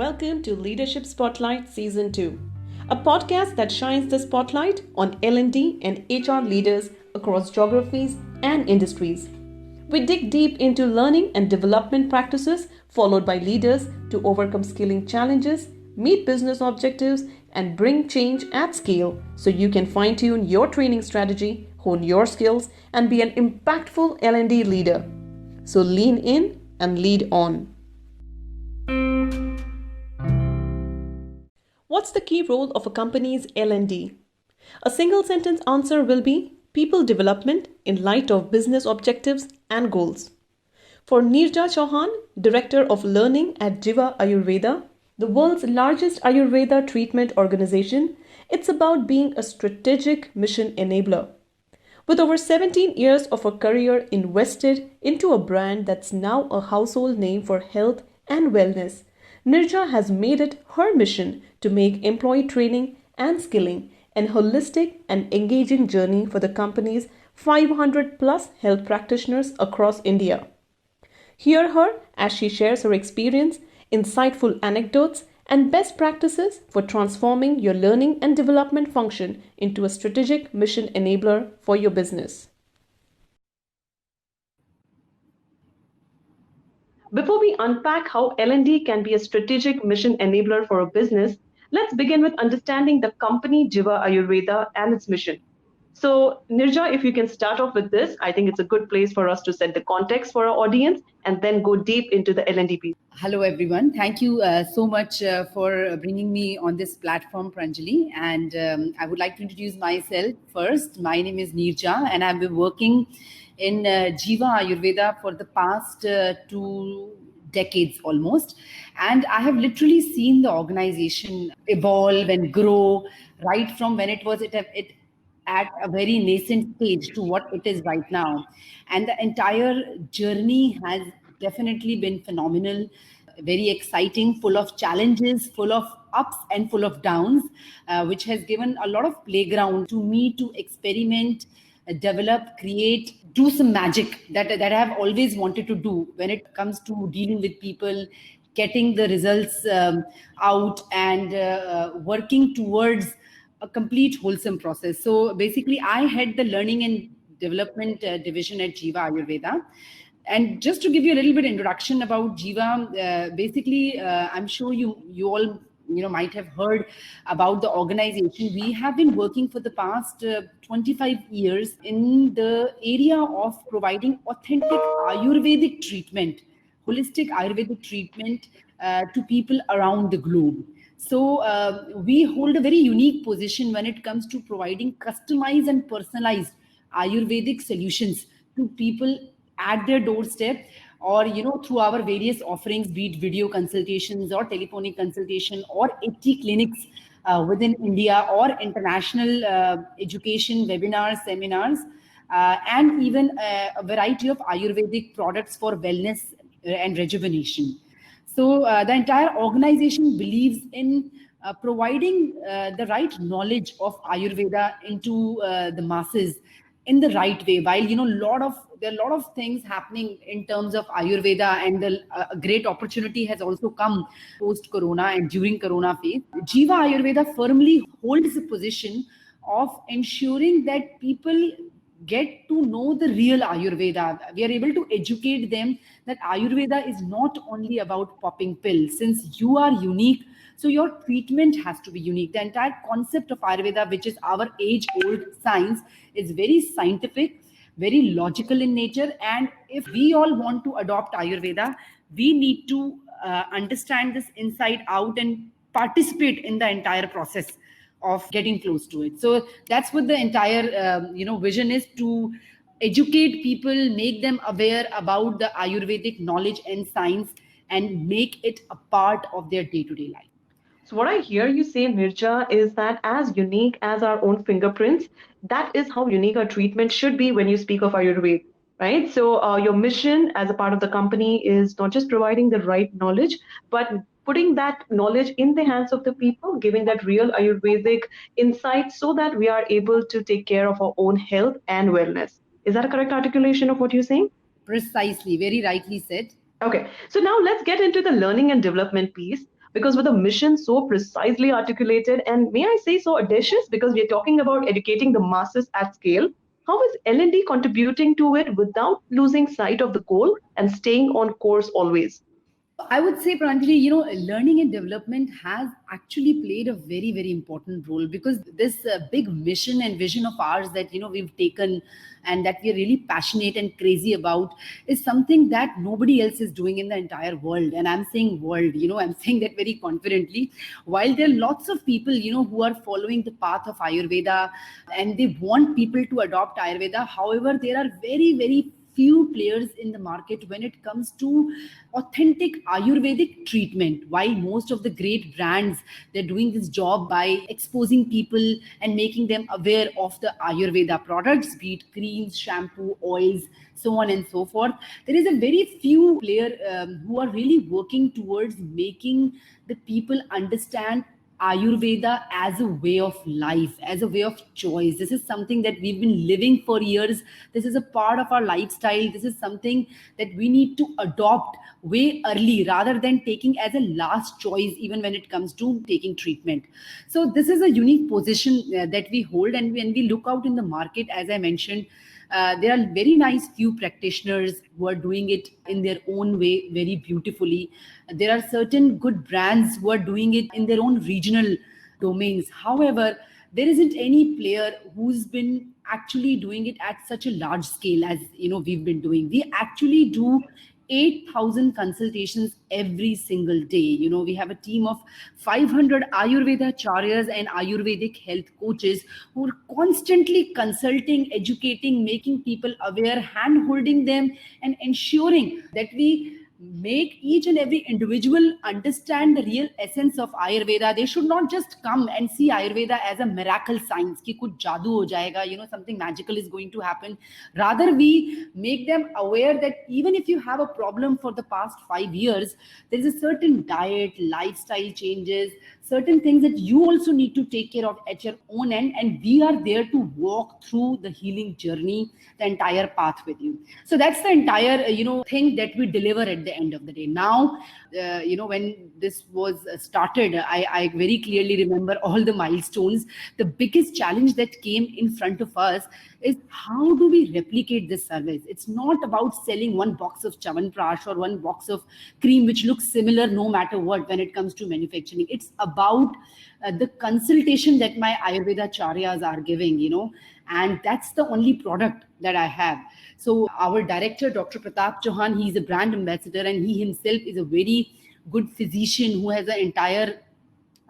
Welcome to Leadership Spotlight Season 2, a podcast that shines the spotlight on L&D and HR leaders across geographies and industries. We dig deep into learning and development practices followed by leaders to overcome skilling challenges, meet business objectives, and bring change at scale so you can fine-tune your training strategy, hone your skills, and be an impactful L&D leader. So lean in and lead on. What's the key role of a company's L&D? A single sentence answer will be people development in light of business objectives and goals. For Neerja Chauhan, Director of Learning at Jiva Ayurveda, the world's largest Ayurveda treatment organization, it's about being a strategic mission enabler. With over 17 years of her career invested into a brand that's now a household name for health and wellness, Neerja has made it her mission to make employee training and skilling an holistic and engaging journey for the company's 500 plus health practitioners across India. Hear her as she shares her experience, insightful anecdotes, and best practices for transforming your learning and development function into a strategic mission enabler for your business. Before we unpack how L&D can be a strategic mission enabler for a business, let's begin with understanding the company Jiva Ayurveda and its mission. So, Nirja, if you can start off with this, I think it's a good place for us to set the context for our audience and then go deep into the L&D piece. Hello, everyone. Thank you so much for bringing me on this platform, Pranjali. And I would like to introduce myself first. My name is Neerja, and I've been working in Jiva Ayurveda for the past 2 decades almost. And I have literally seen the organization evolve and grow right from when it was at a very nascent stage to what it is right now. And the entire journey has definitely been phenomenal, very exciting, full of challenges, full of ups and full of downs, which has given a lot of playground to me to experiment, develop, create, do some magic that I have always wanted to do when it comes to dealing with people, getting the results out, and working towards a complete wholesome process. So basically, I had the learning and development division at Jiva Ayurveda. And just to give you a little bit introduction about Jiva, basically, I'm sure you all might have heard about the organization. We have been working for the past 25 years in the area of providing authentic Ayurvedic treatment, holistic Ayurvedic treatment to people around the globe. So we hold a very unique position when it comes to providing customized and personalized Ayurvedic solutions to people at their doorstep, or through our various offerings, be it video consultations or telephonic consultation or 80 clinics within India, or international education webinars, seminars, and even a variety of Ayurvedic products for wellness and rejuvenation. So the entire organization believes in providing the right knowledge of Ayurveda into the masses in the right way. While there are a lot of things happening in terms of Ayurveda, and a great opportunity has also come post Corona and during Corona phase. Jiva Ayurveda firmly holds the position of ensuring that people get to know the real Ayurveda. We are able to educate them that Ayurveda is not only about popping pills. Since you are unique, so your treatment has to be unique. The entire concept of Ayurveda, which is our age-old science, is very scientific, very logical in nature. And if we all want to adopt Ayurveda, we need to understand this inside out and participate in the entire process of getting close to it. So that's what the entire vision is: to educate people, make them aware about the Ayurvedic knowledge and science, and make it a part of their day-to-day life. So, what I hear you say, Nirja, is that as unique as our own fingerprints, that is how unique our treatment should be when you speak of Ayurveda, right? So, your mission as a part of the company is not just providing the right knowledge, but putting that knowledge in the hands of the people, giving that real Ayurvedic insight so that we are able to take care of our own health and wellness. Is that a correct articulation of what you're saying? Precisely, very rightly said. Okay, so now let's get into the learning and development piece. because with a mission so precisely articulated and, may I say, so audacious, because we are talking about educating the masses at scale, how is L&D contributing to it without losing sight of the goal and staying on course always? I would say, Pranjali, learning and development has actually played a very, very important role, because this big mission and vision of ours that, we've taken and that we're really passionate and crazy about is something that nobody else is doing in the entire world. And I'm saying world, I'm saying that very confidently. While there are lots of people, who are following the path of Ayurveda and they want people to adopt Ayurveda, however, there are very, very few players in the market when it comes to authentic Ayurvedic treatment. While most of the great brands, they're doing this job by exposing people and making them aware of the Ayurveda products, be it creams, shampoo, oils, so on and so forth. There is a very few player who are really working towards making the people understand Ayurveda as a way of life, as a way of choice. This is something that we've been living for years. This is a part of our lifestyle. This is something that we need to adopt way early rather than taking as a last choice, even when it comes to taking treatment. So, this is a unique position that we hold. And when we look out in the market, as I mentioned, there are very nice few practitioners who are doing it in their own way very beautifully. There are certain good brands who are doing it in their own regional domains. However, there isn't any player who's been actually doing it at such a large scale as we've been doing. We actually do 8,000 consultations every single day. We have a team of 500 Ayurveda charyas and Ayurvedic health coaches who are constantly consulting, educating, making people aware, hand holding them, and ensuring that we make each and every individual understand the real essence of Ayurveda. They should not just come and see Ayurveda as a miracle science, ki kuch jadoo ho jayega, something magical is going to happen. Rather, we make them aware that even if you have a problem for the past 5 years, there is a certain diet, lifestyle changes, certain things that you also need to take care of at your own end, and we are there to walk through the healing journey, the entire path with you. So that's the entire thing that we deliver at the end of the day. Now, when this was started, I very clearly remember all the milestones. The biggest challenge that came in front of us is, how do we replicate this service? It's not about selling one box of Chawanprash or one box of cream which looks similar no matter what when it comes to manufacturing. It's about the consultation that my Ayurveda charyas are giving, and that's the only product that I have. So our director, Dr. Pratap Chauhan, he's a brand ambassador, and he himself is a very good physician who has an entire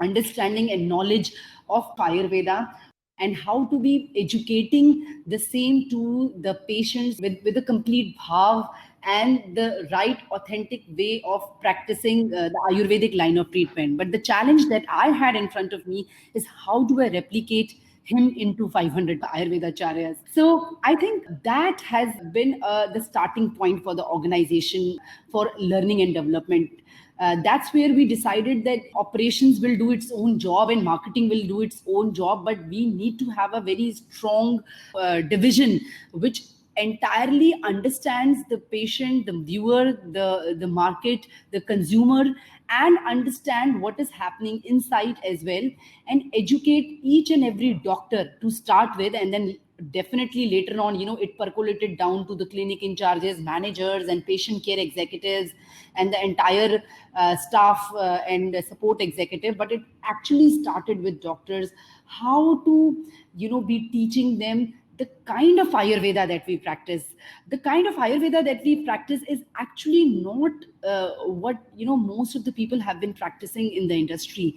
understanding and knowledge of Ayurveda, and how to be educating the same to the patients with a complete bhav and the right authentic way of practicing the Ayurvedic line of treatment. But the challenge that I had in front of me is, how do I replicate him into 500 Ayurveda charyas? So I think that has been the starting point for the organization for learning and development. That's where we decided that operations will do its own job and marketing will do its own job, but we need to have a very strong division which entirely understands the patient, the viewer, the market, the consumer, and understand what is happening inside as well, and educate each and every doctor to start with, and then definitely later on, it percolated down to the clinic in charges, managers, and patient care executives, and the entire staff and support executive. But it actually started with doctors, how to be teaching them the kind of Ayurveda that we practice. The kind of Ayurveda that we practice is actually not what most of the people have been practicing in the industry.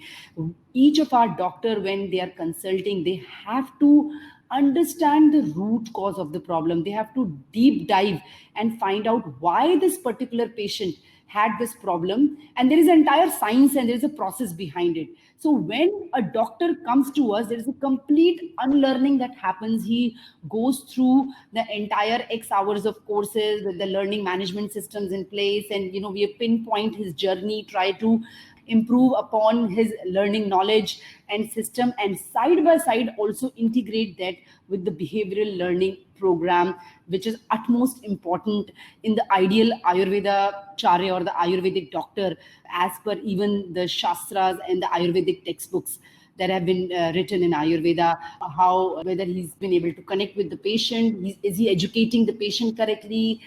Each of our doctor, when they are consulting, they have to understand the root cause of the problem. They have to deep dive and find out why this particular patient had this problem, and there is an entire science and there is a process behind it. So when a doctor comes to us, there is a complete unlearning that happens. He goes through the entire X hours of courses with the learning management systems in place, and we pinpoint his journey, try to improve upon his learning knowledge and system, and side by side also integrate that with the behavioral learning program, which is utmost important in the ideal Ayurveda charya or the Ayurvedic doctor, as per even the Shastras and the Ayurvedic textbooks that have been written in Ayurveda, how whether he's been able to connect with the patient, is he educating the patient correctly,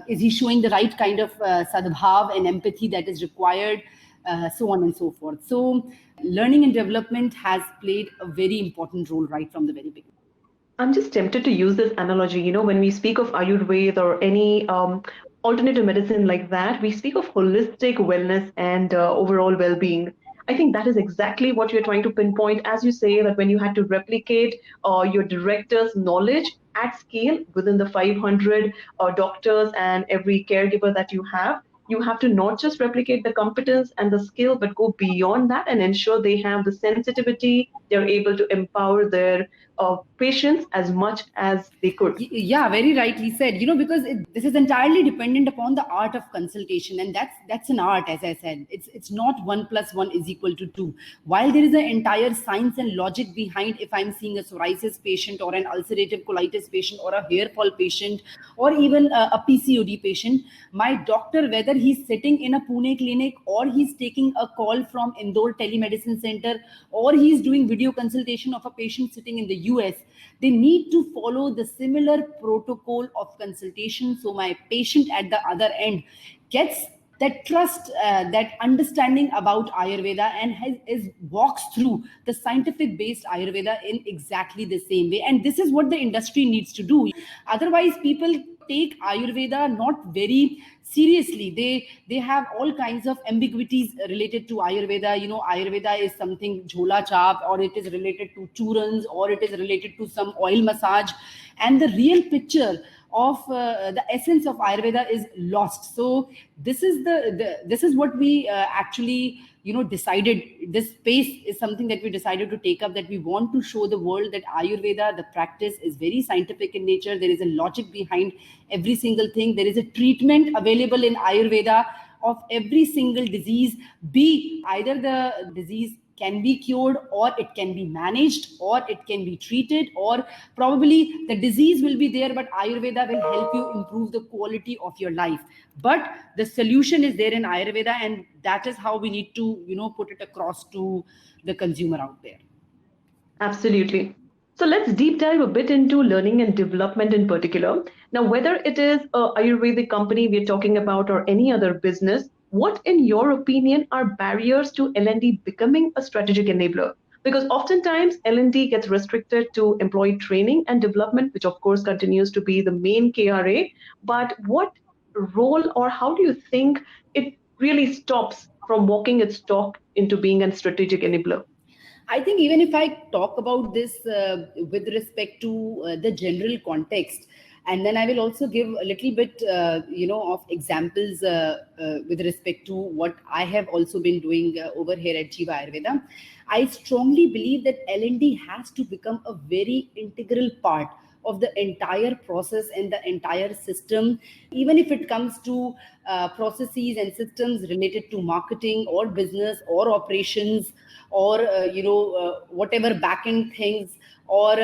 is he showing the right kind of sadbhav and empathy that is required, so on and so forth. So learning and development has played a very important role right from the very beginning. I'm just tempted to use this analogy. When we speak of Ayurveda or any alternative medicine like that, we speak of holistic wellness and overall well being. I think that is exactly what you're trying to pinpoint, as you say, that when you had to replicate your director's knowledge at scale within the 500 doctors and every caregiver that you have to not just replicate the competence and the skill, but go beyond that and ensure they have the sensitivity, they're able to empower their patients as much as they could. Yeah, very rightly said. Because this is entirely dependent upon the art of consultation, and that's an art. As I said, it's not 1 + 1 is equal to 2. While there is an entire science and logic behind, if I'm seeing a psoriasis patient or an ulcerative colitis patient or a hair fall patient or even a PCOD patient, my doctor, whether he's sitting in a Pune clinic or he's taking a call from Indore telemedicine center or he's doing video consultation of a patient sitting in the US, they need to follow the similar protocol of consultation, so my patient at the other end gets that trust, that understanding about Ayurveda, and walks through the scientific based Ayurveda in exactly the same way. And this is what the industry needs to do. Otherwise, people take Ayurveda not very seriously. They have all kinds of ambiguities related to Ayurveda. Ayurveda is something jhola chap, or it is related to churans, or it is related to some oil massage, and the real picture of the essence of Ayurveda is lost. So this is this is what we actually decided. This space is something that we decided to take up, that we want to show the world that Ayurveda, the practice, is very scientific in nature. There is a logic behind every single thing. There is a treatment available in Ayurveda of every single disease, be either the disease can be cured, or it can be managed, or it can be treated, or probably the disease will be there, but Ayurveda will help you improve the quality of your life. But the solution is there in Ayurveda, and that is how we need to put it across to the consumer out there. Absolutely. So let's deep dive a bit into learning and development in particular. Now, whether it is a Ayurvedic company we're talking about or any other business, what, in your opinion, are barriers to L&D becoming a strategic enabler? Because oftentimes L&D gets restricted to employee training and development, which of course continues to be the main KRA. But what role, or how do you think it really stops from walking its talk into being a strategic enabler? I think even if I talk about this with respect to the general context, and then I will also give a little bit, of examples with respect to what I have also been doing over here at Jiva Ayurveda. I strongly believe that L&D has to become a very integral part of the entire process and the entire system, even if it comes to processes and systems related to marketing or business or operations or whatever backend things or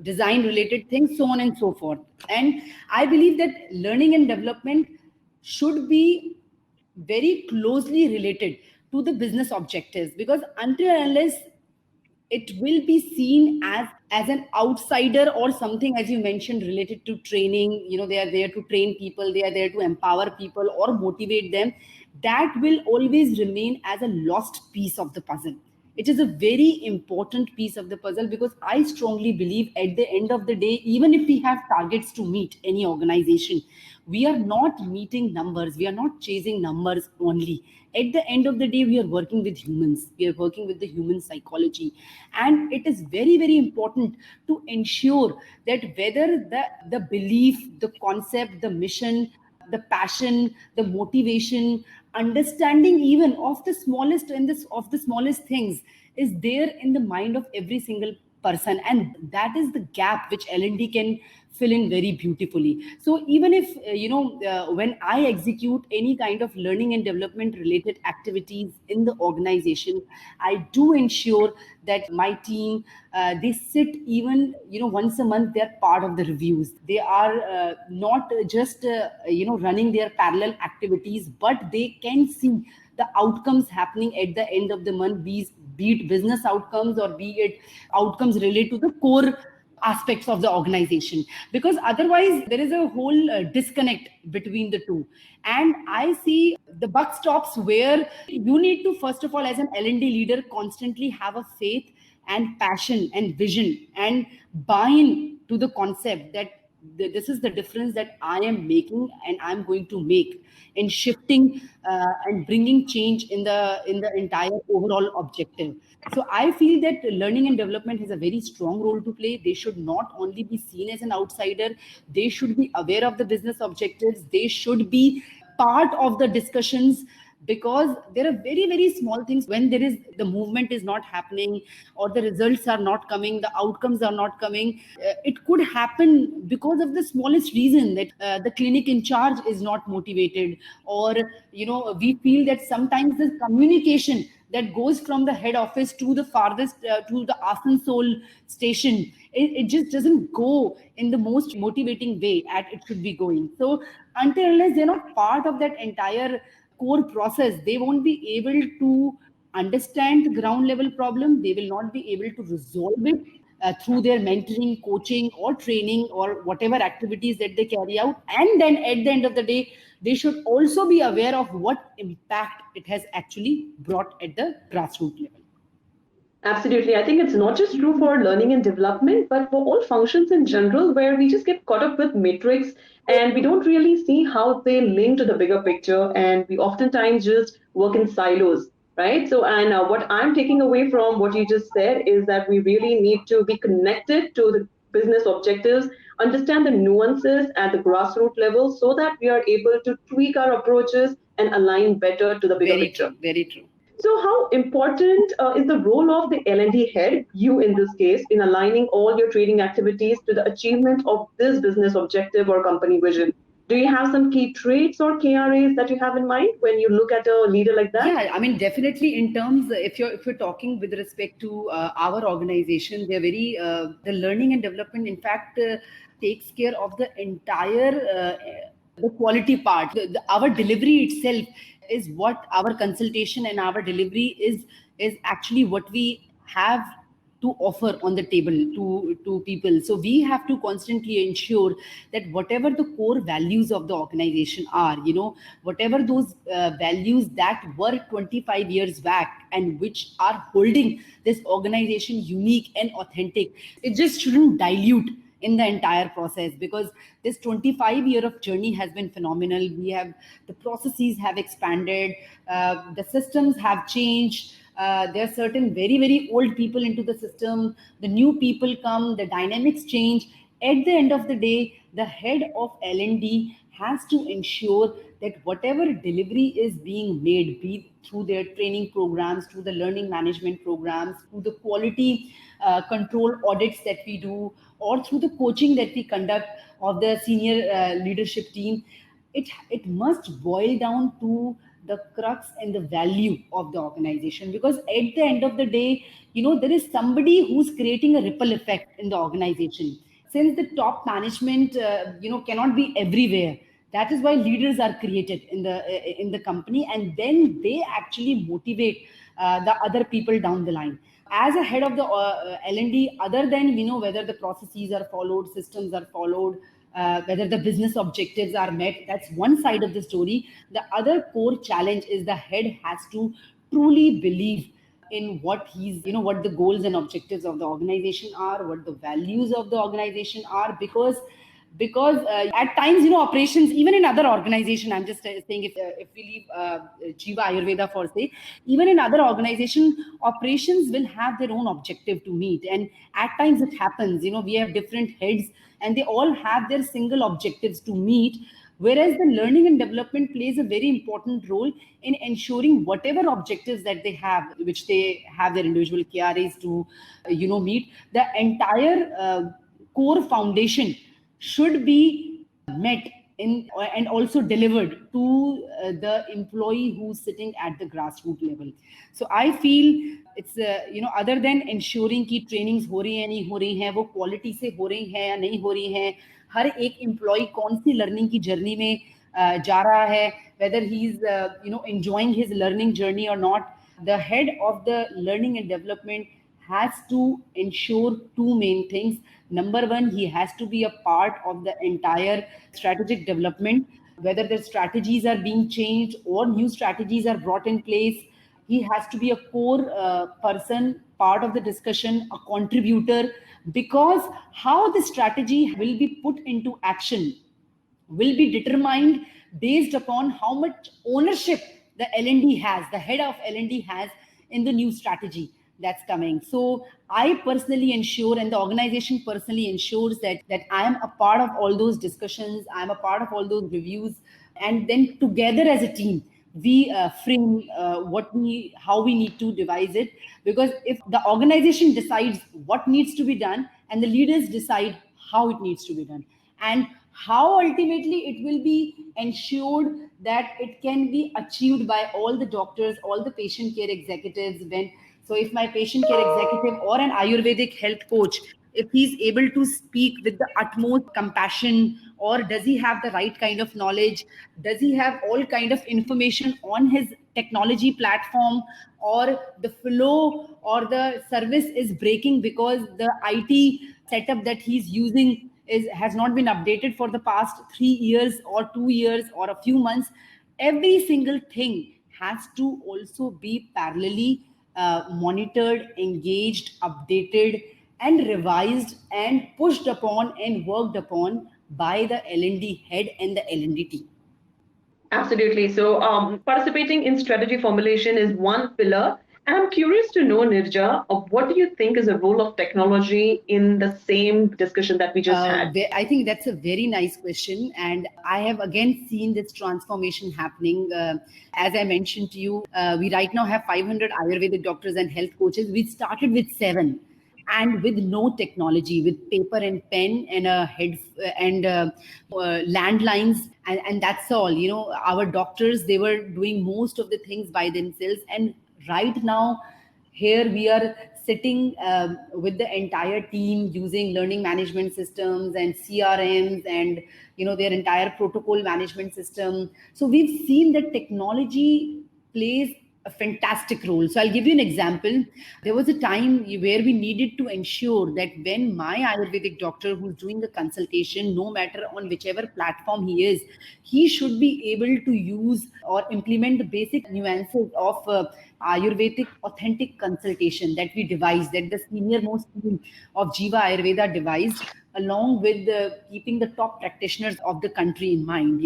design related things, so on and so forth. And I believe that learning and development should be very closely related to the business objectives, because until and unless it will be seen as an outsider or something, as you mentioned, related to training, they are there to train people, they are there to empower people or motivate them, that will always remain as a lost piece of the puzzle. It is a very important piece of the puzzle, because I strongly believe at the end of the day, even if we have targets to meet, any organization, we are not meeting numbers, we are not chasing numbers only. At the end of the day, we are working with humans, we are working with the human psychology, and it is very, very important to ensure that whether the belief, the concept, the mission, the passion, the motivation, understanding even of the smallest and of the smallest things is there in the mind of every single person, and that is the gap which L&D can fill in very beautifully. So even if when I execute any kind of learning and development related activities in the organization, I do ensure that my team, they sit even once a month. They're part of the reviews. They are not just running their parallel activities, but they can see the outcomes happening at the end of the month, be it business outcomes or be it outcomes related to the core aspects of the organization, because otherwise there is a whole disconnect between the two. And I see the buck stops where you need to, first of all, as an L&D leader, constantly have a faith and passion and vision and buy in to the concept that this is the difference that I am making and I'm going to make in shifting and bringing change in the entire overall objective. So I feel that learning and development has a very strong role to play. They should not only be seen as an outsider, they should be aware of the business objectives, they should be part of the discussions, because there are very very small things when there is the movement is not happening or the results are not coming, the outcomes are not coming. It could happen because of the smallest reason, that the clinic in charge is not motivated, or we feel that sometimes the communication that goes from the head office to the farthest to the Asansol station, it just doesn't go in the most motivating way at it should be going. So until unless they're not part of that entire core process, they won't be able to understand the ground level problem. They will not be able to resolve it through their mentoring, coaching, or training, or whatever activities that they carry out. And then at the end of the day, they should also be aware of what impact it has actually brought at the grassroots level. Absolutely. I think it's not just true for learning and development, but for all functions in general, where we just get caught up with metrics and we don't really see how they link to the bigger picture. And we oftentimes just work in silos, right? So, and what I'm taking away from what you just said is that we really need to be connected to the business objectives, understand the nuances at the grassroots level so that we are able to tweak our approaches and align better to the bigger Very picture. true, very true. So, how important is the role of the L&D head, you in this case, in aligning all your trading activities to the achievement of this business objective or company vision? Do you have some key traits or KRAs that you have in mind when you look at a leader like that? Yeah, I mean, definitely in terms, if you're talking with respect to our organization, they're very the learning and development, in fact, takes care of the entire the quality part. Our delivery itself is what our consultation and our delivery is actually what we have to offer on the table to people. So we have to constantly ensure that whatever the core values of the organization are, whatever those values that were 25 years back and which are holding this organization unique and authentic, it just shouldn't dilute in the entire process, because this 25-year of journey has been phenomenal. The processes have expanded, the systems have changed. There are certain very very old people into the system, the new people come, the dynamics change. At the end of the day, the head of L&D has to ensure that whatever delivery is being made, be through their training programs, through the learning management programs, through the quality control audits that we do, or through the coaching that we conduct of the senior leadership team, it must boil down to the crux and the value of the organization. Because at the end of the day, there is somebody who's creating a ripple effect in the organization. Since the top management cannot be everywhere, that is why leaders are created in the company, and then they actually motivate the other people down the line. As a head of the L&D, other than whether the processes are followed, systems are followed, whether the business objectives are met, that's one side of the story. The other core challenge is the head has to truly believe in what the goals and objectives of the organization are, what the values of the organization are. Because at times, operations, even in other organization, I'm just saying, if we leave Jiva Ayurveda for say, even in other organization, operations will have their own objective to meet. And at times it happens, we have different heads and they all have their single objectives to meet. Whereas the learning and development plays a very important role in ensuring whatever objectives that they have, which they have their individual KRAs to, meet, the entire core foundation should be met in and also delivered to the employee who's sitting at the grassroots level. So I feel it's other than ensuring कि trainings हो रही हैं नहीं हो रही हैं, वो quality से हो रही हैं या नहीं हो रही हैं, हर एक employee कौन सी learning की journey में जा रहा है, whether he's enjoying his learning journey or not. The head of the learning and development has to ensure two main things. Number one, he has to be a part of the entire strategic development, whether the strategies are being changed or new strategies are brought in place. He has to be a core person, part of the discussion, a contributor, because how the strategy will be put into action will be determined based upon how much ownership the L&D has, the head of L&D has in the new strategy that's coming. So I personally ensure, and the organization personally ensures that I am a part of all those discussions, I'm a part of all those reviews, and then together as a team, we frame how we need to devise it. Because if the organization decides what needs to be done and the leaders decide how it needs to be done, and how ultimately it will be ensured that it can be achieved by all the doctors, all the patient care executives. So if my patient care executive or an Ayurvedic health coach, if he's able to speak with the utmost compassion, or does he have the right kind of knowledge, does he have all kind of information on his technology platform, or the flow or the service is breaking because the IT setup that he's using has not been updated for the past 3 years or 2 years or a few months. Every single thing has to also be parallelly monitored, engaged, updated, and revised and pushed upon and worked upon by the L&D head and the L&D team. Absolutely. So, participating in strategy formulation is one pillar. And I'm curious to know, Nirja, what do you think is the role of technology in the same discussion that we just had? I think that's a very nice question. And I have again seen this transformation happening. As I mentioned to you, we right now have 500 Ayurvedic doctors and health coaches. We started with 7, and with no technology, with paper and pen and a head and landlines, and that's all. Our doctors, they were doing most of the things by themselves, and right now here we are sitting with the entire team using learning management systems and CRMs and their entire protocol management system. So we've seen that technology plays a fantastic role. So I'll give you an example. There was a time where we needed to ensure that when my Ayurvedic doctor who's doing the consultation, no matter on whichever platform he is, he should be able to use or implement the basic nuances of Ayurvedic authentic consultation that we devised, that the senior most team of Jiva Ayurveda devised, along with keeping the top practitioners of the country in mind.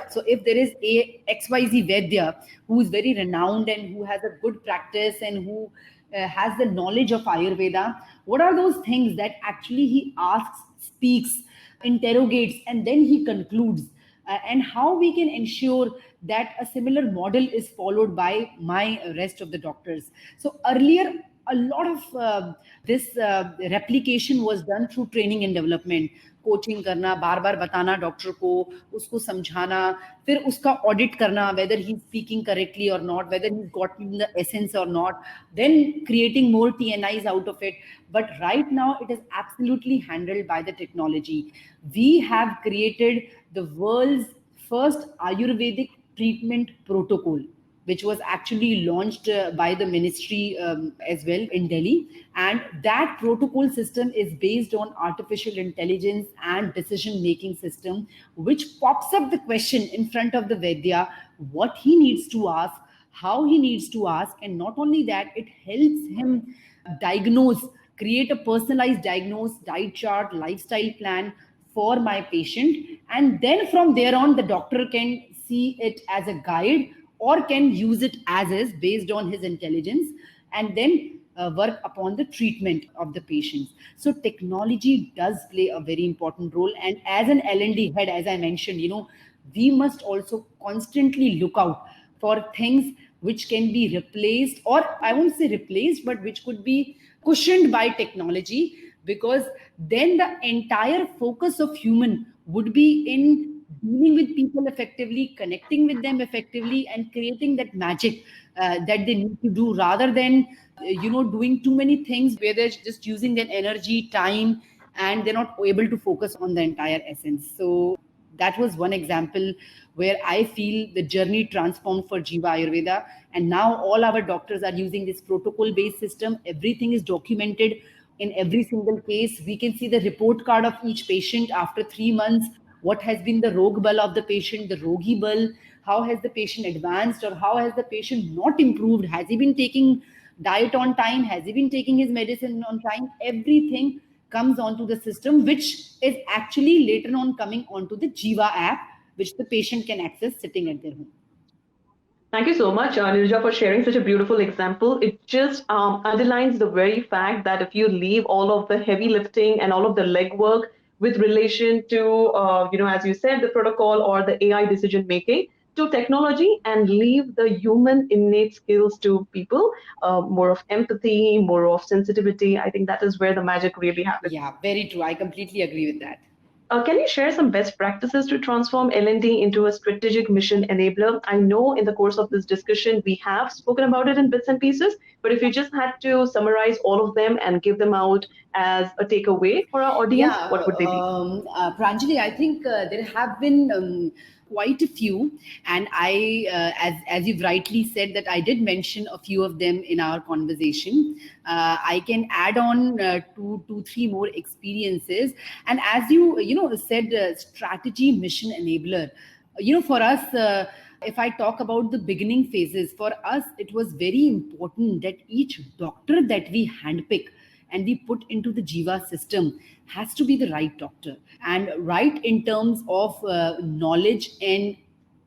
So if there is a XYZ Vaidya who is very renowned and who has a good practice and who has the knowledge of Ayurveda, what are those things that actually he asks, speaks, interrogates, and then he concludes? And how we can ensure that a similar model is followed by my rest of the doctors. So earlier, a lot of this replication was done through training and development. Coaching करना, बार बार बताना doctor को, उसको समझाना, फिर उसका audit करना, whether he's speaking correctly or not, whether he's gotten the essence or not, then creating more TNIs out of it. But right now it is absolutely handled by the technology. We have created the world's first Ayurvedic treatment protocol, which was actually launched by the ministry as well in Delhi. And that protocol system is based on artificial intelligence and decision-making system, which pops up the question in front of the Vaidya, what he needs to ask, how he needs to ask. And not only that, it helps him diagnose, create a personalized diet chart, lifestyle plan for my patient. And then from there on, the doctor can see it as a guide or can use it as is based on his intelligence, and then work upon the treatment of the patients. So technology does play a very important role. And as an L&D head, as I mentioned, we must also constantly look out for things which can be replaced, or I won't say replaced, but which could be cushioned by technology, because then the entire focus of human would be in dealing with people effectively, connecting with them effectively, and creating that magic that they need to do, rather than doing too many things where they're just using their energy, time, and they're not able to focus on the entire essence. So that was one example where I feel the journey transformed for Jiva Ayurveda. And now all our doctors are using this protocol based system. Everything is documented in every single case. We can see the report card of each patient after 3 months. What has been the rog bal of the patient, the rogi bal, how has the patient advanced, or how has the patient not improved? Has he been taking diet on time? Has he been taking his medicine on time? Everything comes onto the system, which is actually later on coming onto the Jiva app, which the patient can access sitting at their home. Thank you so much, Nirja, for sharing such a beautiful example. It just underlines the very fact that if you leave all of the heavy lifting and all of the legwork with relation to, as you said, the protocol or the AI decision making to technology and leave the human innate skills to people, more of empathy, more of sensitivity, I think that is where the magic really happens. Yeah, very true. I completely agree with that. Can you share some best practices to transform L&D into a strategic mission enabler? I know in the course of this discussion, we have spoken about it in bits and pieces, but if you just had to summarize all of them and give them out as a takeaway for our audience, Yeah, what would they be? Pranjali, I think there have been quite a few, and as you've rightly said, that I did mention a few of them in our conversation. I can add on two, three more experiences, and as you said, strategy mission enabler. For us. If I talk about the beginning phases, for us, it was very important that each doctor that we handpick and we put into the Jiva system has to be the right doctor, and right in terms of knowledge and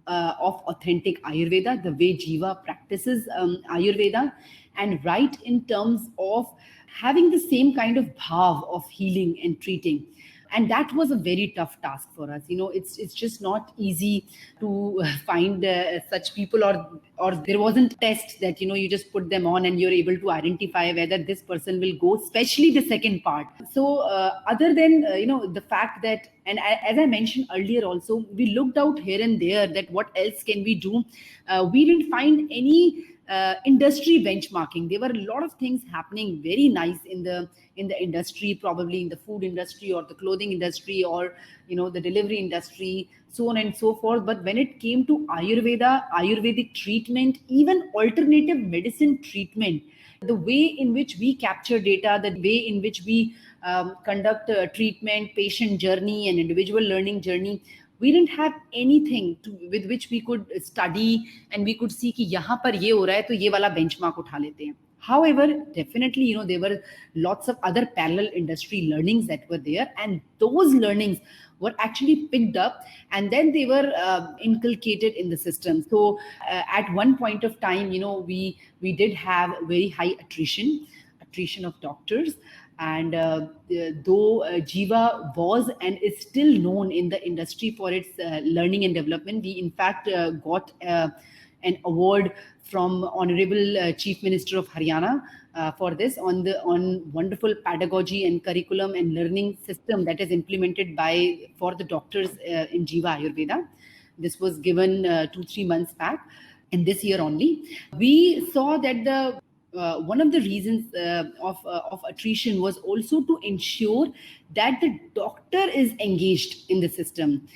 of authentic Ayurveda, the way Jiva practices Ayurveda, and right in terms of having the same kind of bhav of healing and treating. And that was a very tough task for us. It's just not easy to find such people, or there wasn't test that you just put them on and you're able to identify whether this person will go, especially the second part. So other than the fact that, and as I mentioned earlier also, we looked out here and there that what else can we do. We didn't find any industry benchmarking. There were a lot of things happening very nice in the industry, probably in the food industry or the clothing industry, or the delivery industry, so on and so forth. But when it came to Ayurvedic treatment, even alternative medicine treatment, the way in which we capture data, the way in which we conduct treatment, patient journey, and individual learning journey, we didn't have anything with which we could study and we could see कि यहाँ पर ये हो रहा है तो ये वाला benchmark उठा लेते हैं. However, definitely, there were lots of other parallel industry learnings that were there, and those learnings were actually picked up and then they were inculcated in the system. So at one point of time, we did have very high attrition of doctors. And though Jiva was and is still known in the industry for its learning and development, we in fact got an award from Honorable Chief Minister of Haryana for this on wonderful pedagogy and curriculum and learning system that is implemented for the doctors in Jiva Ayurveda. This was given 2-3 months back, and this year only. We saw that the one of the reasons of attrition was also to ensure that the doctor is engaged in the system.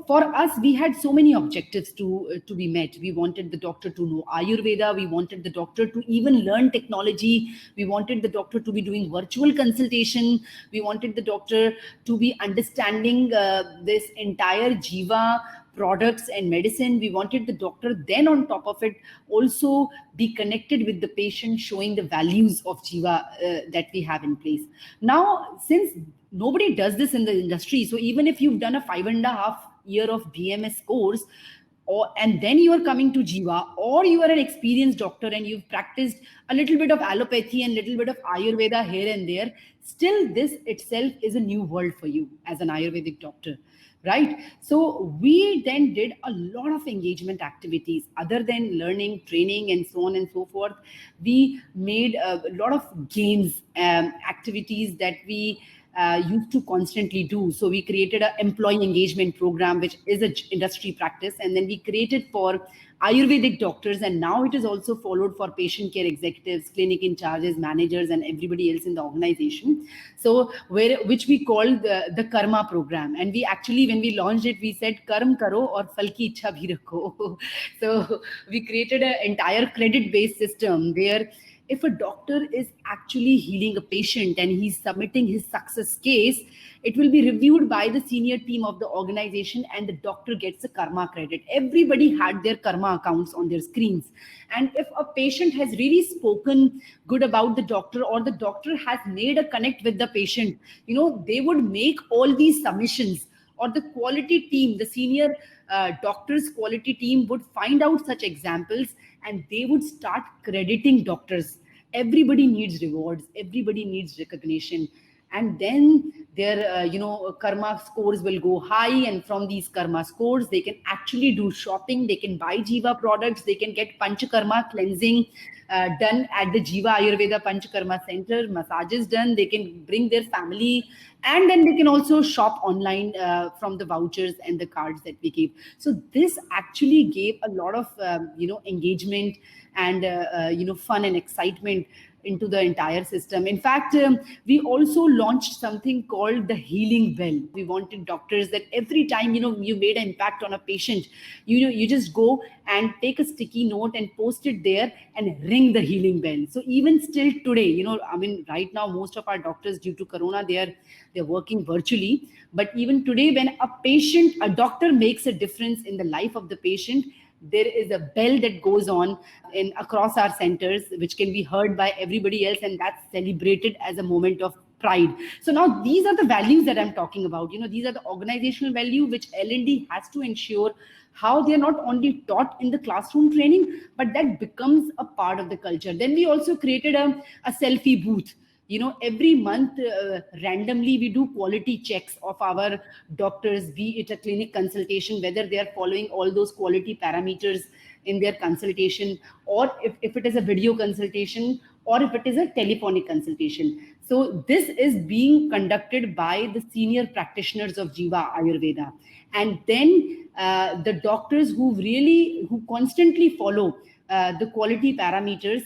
For us, we had so many objectives to be met. We wanted the doctor to know Ayurveda. We wanted the doctor to even learn technology. We wanted the doctor to be doing virtual consultation. We wanted the doctor to be understanding this entire Jiva products and medicine. We wanted the doctor then on top of it also be connected with the patient, showing the values of Jiva that we have in place. Now, since nobody does this in the industry, so even if you've done a 5.5 year of BMS course, and then you are coming to Jiva, or you are an experienced doctor and you've practiced a little bit of allopathy and little bit of Ayurveda here and there, still this itself is a new world for you as an Ayurvedic doctor, right? So we then did a lot of engagement activities other than learning, training, and so on and so forth. We made a lot of games, activities that we used to constantly do. So we created an employee engagement program, which is an industry practice, and then we created for Ayurvedic doctors, and now it is also followed for patient care executives, clinic in charges, managers, and everybody else in the organization. So which we called the Karma program, and we actually, when we launched it, we said Karm karo aur phal ki ichha bhi rakho. So we created an entire credit based system where if a doctor is actually healing a patient and he's submitting his success case, it will be reviewed by the senior team of the organization and the doctor gets a karma credit. Everybody had their karma accounts on their screens. And if a patient has really spoken good about the doctor, or the doctor has made a connect with the patient, they would make all these submissions, or the quality team, the senior doctors quality team would find out such examples and they would start crediting doctors. Everybody needs rewards, everybody needs recognition, and then their karma scores will go high, and from these karma scores they can actually do shopping, they can buy Jiva products, they can get panchakarma cleansing done at the Jiva Ayurveda Panchakarma Center, massages done, they can bring their family, and then they can also shop online from the vouchers and the cards that we gave. So this actually gave a lot of engagement and fun and excitement into the entire system. In fact, we also launched something called the healing bell. We wanted doctors that every time you made an impact on a patient, you just go and take a sticky note and post it there and ring the healing bell. So even still today, right now most of our doctors, due to corona, they're working virtually, but even today when a doctor makes a difference in the life of the patient, there is a bell that goes on in across our centers, which can be heard by everybody else, and that's celebrated as a moment of pride. So now these are the values that I'm talking about. These are the organizational value which L&D has to ensure how they are not only taught in the classroom training, but that becomes a part of the culture. Then we also created a selfie booth. Every month, randomly we do quality checks of our doctors, be it a clinic consultation, whether they are following all those quality parameters in their consultation, or if it is a video consultation, or if it is a telephonic consultation. So this is being conducted by the senior practitioners of Jiva Ayurveda. And then the doctors who constantly follow the quality parameters,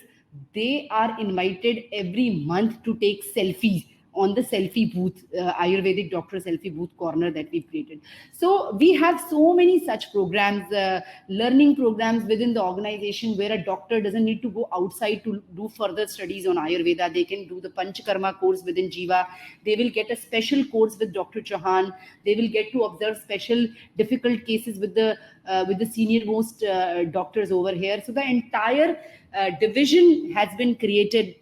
they are invited every month to take selfies on the selfie booth, Ayurvedic doctor selfie booth corner that we created. So we have so many such programs, learning programs within the organization, where a doctor doesn't need to go outside to do further studies on Ayurveda. They can do the Panchakarma course within Jiva. They will get a special course with Dr. Chauhan. They will get to observe special difficult cases with the senior most doctors over here. So the entire division has been created.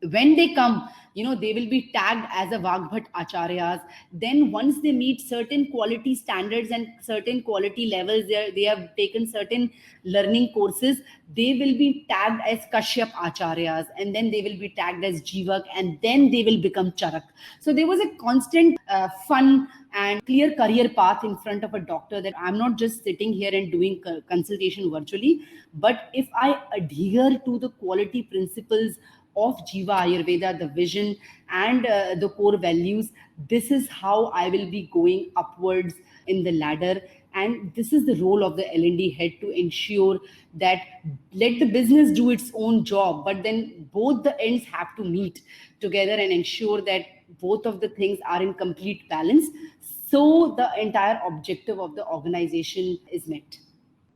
When they come, they will be tagged as a Vagbhat Acharyas. Then once they meet certain quality standards and certain quality levels, they have taken certain learning courses, they will be tagged as Kashyap Acharyas, and then they will be tagged as Jivak, and then they will become Charak. So there was a constant fun and clear career path in front of a doctor, that I'm not just sitting here and doing consultation virtually, but if I adhere to the quality principles of Jiva Ayurveda, the vision and the core values, this is how I will be going upwards in the ladder. And this is the role of the L&D head, to ensure that let the business do its own job, but then both the ends have to meet together and ensure that both of the things are in complete balance, so the entire objective of the organization is met.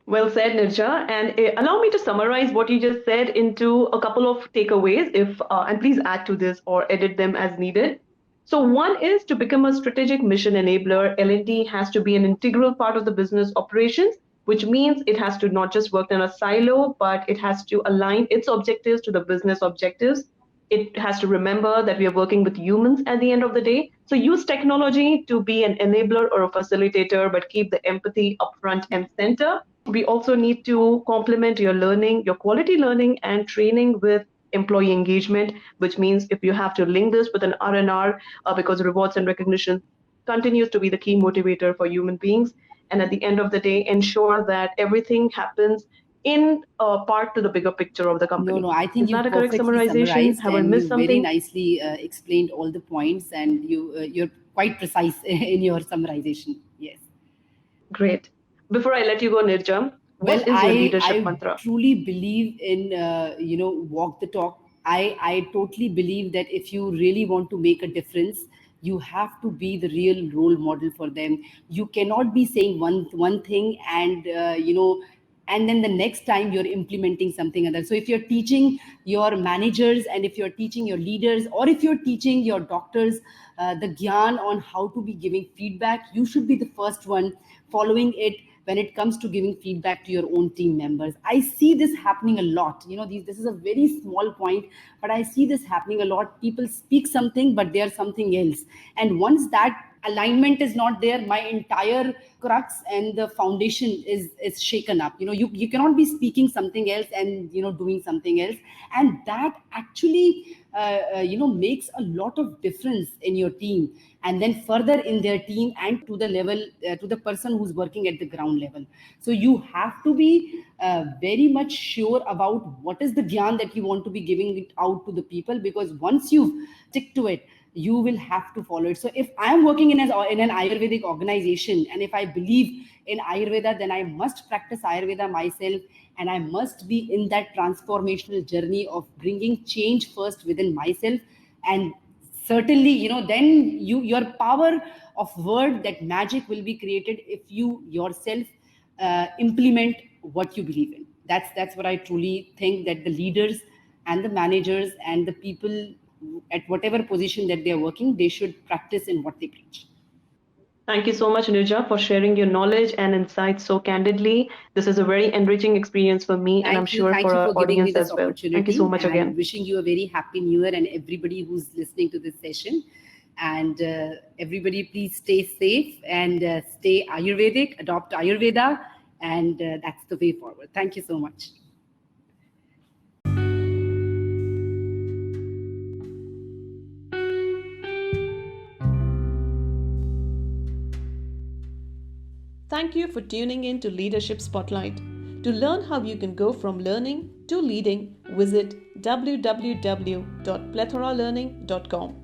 Well said, Nirja. And allow me to summarize what you just said into a couple of takeaways, and please add to this or edit them as needed. So one is, to become a strategic mission enabler, L&D has to be an integral part of the business operations, which means it has to not just work in a silo, but it has to align its objectives to the business objectives. It has to remember that we are working with humans at the end of the day. So use technology to be an enabler or a facilitator, but keep the empathy upfront and center. We also need to complement your learning, your quality learning and training, with employee engagement, which means if you have to link this with an R&R, because rewards and recognition continues to be the key motivator for human beings. And at the end of the day, ensure that everything happens in part to the bigger picture of the No, company. no, I think Is you that a correct perfectly summarization? summarized Have I and missed you very something? nicely explained all the points, and you're quite precise in your summarization. Yes. Great. Before I let you go, Nirjam, Well, what is your I leadership mantra? truly believe in walk the talk. I totally believe that if you really want to make a difference, you have to be the real role model for them. You cannot be saying one thing and and then the next time you're implementing something other. So if you're teaching your managers, and if you're teaching your leaders, or if you're teaching your doctors the gyan on how to be giving feedback, you should be the first one following it when it comes to giving feedback to your own team members. I see this happening a lot. This is a very small point, but I see this happening a lot. People speak something, but they're something else. And once that alignment is not there, my entire crux and the foundation is shaken up. You cannot be speaking something else and doing something else, and that actually makes a lot of difference in your team, and then further in their team, and to the level to the person who's working at the ground level. So you have to be very much sure about what is the gyan that you want to be giving it out to the people, because once you stick to it, you will have to follow it. So if I am working in an Ayurvedic organization, and if I believe in Ayurveda, then I must practice Ayurveda myself, and I must be in that transformational journey of bringing change first within myself. And certainly, then your power of word, that magic will be created if you yourself implement what you believe in. That's what I truly think, that the leaders and the managers and the people at whatever position that they're working, they should practice in what they preach. Thank you so much, Nirja, for sharing your knowledge and insights so candidly. This is a very enriching experience for me, and I'm sure Thank for you our for giving me audience this as well. Thank you so opportunity, much and again. wishing you a very happy new year, and everybody who's listening to this session. And everybody, please stay safe and stay Ayurvedic, adopt Ayurveda, and that's the way forward. Thank you so much. Thank you for tuning in to Leadership Spotlight. To learn how you can go from learning to leading, visit www.plethoralearning.com.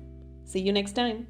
See you next time.